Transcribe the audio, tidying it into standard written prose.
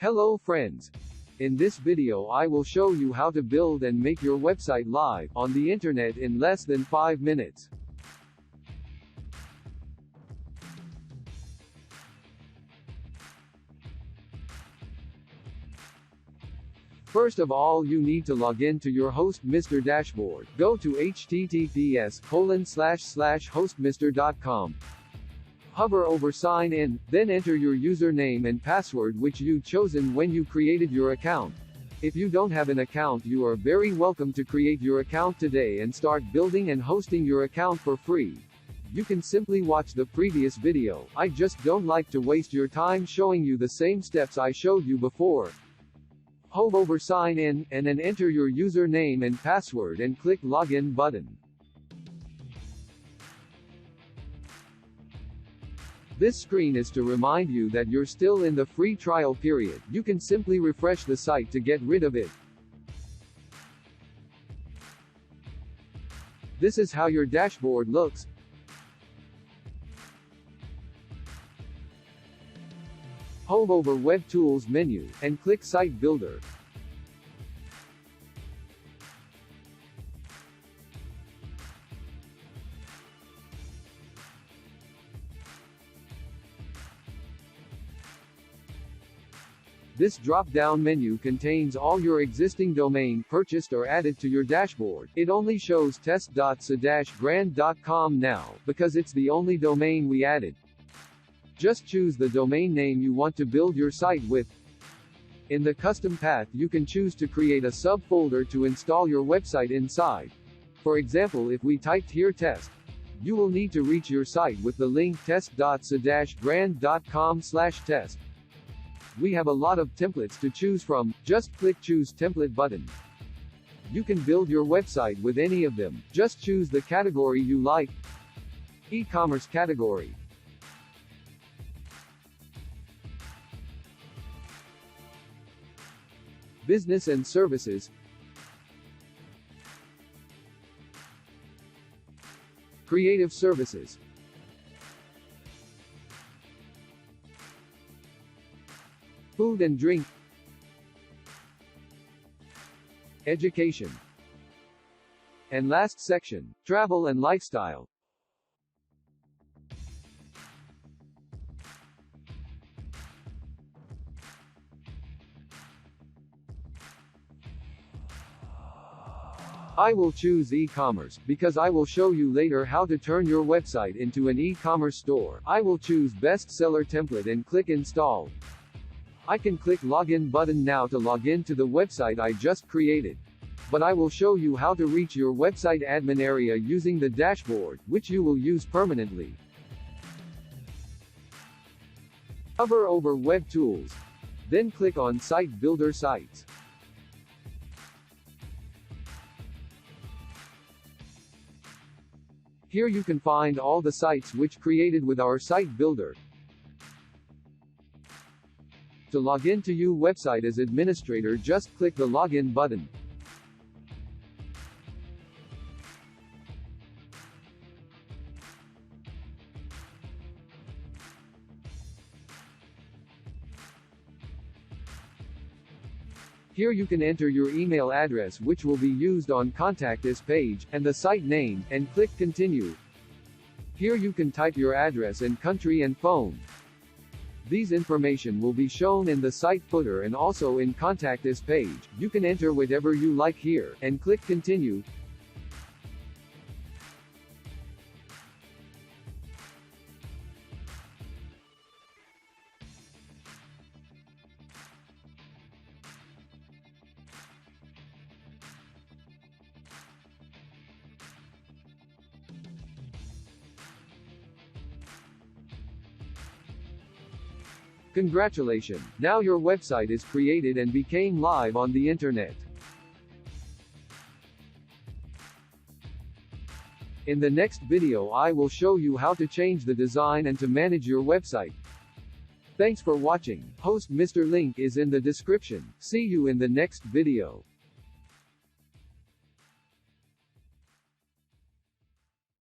Hello friends. In this video I will show you how to build and make your website live on the internet in less than 5 minutes. First of all, you need to log in to your HostMr dashboard. Go to https://hostmr.com. Hover over sign in, then enter your username and password which you chosen when you created your account. If you don't have an account, you are very welcome to create your account today and start building and hosting your account for free. You can simply watch the previous video. I just don't like to waste your time showing you the same steps I showed you before. Hover over sign in, and then enter your username and password and click login button. This screen is to remind you that you're still in the free trial period. You can simply refresh the site to get rid of it. This is how your dashboard looks. Hover over Web Tools menu, and click Site Builder. This drop-down menu contains all your existing domain purchased or added to your dashboard. It only shows test.ca-grand.com now, because it's the only domain we added. Just choose the domain name you want to build your site with. In the custom path, you can choose to create a subfolder to install your website inside. For example, if we typed here test, you will need to reach your site with the link test.ca-grand.com/test. We have a lot of templates to choose from. Just click Choose Template button. You can build your website with any of them. Just choose the category you like. E-commerce category. Business and services. Creative services. Food and drink. Education. And last section, travel and lifestyle. I will choose e-commerce, because I will show you later how to turn your website into an e-commerce store. I will choose bestseller template and click install. I can click login button now to log in to the website I just created. But I will show you how to reach your website admin area using the dashboard, which you will use permanently. Hover over Web Tools. Then click on Site Builder Sites. Here you can find all the sites which created with our site builder. To log in to your website as administrator, just click the login button. Here you can enter your email address which will be used on Contact Us page, and the site name, and click Continue. Here you can type your address and country and phone. These information will be shown in the site footer and also in Contact Us page. You can enter whatever you like here, and click Continue. Congratulations! Now your website is created and became live on the internet. In the next video I will show you how to change the design and to manage your website. Thanks for watching. HostMr link is in the description. See you in the next video.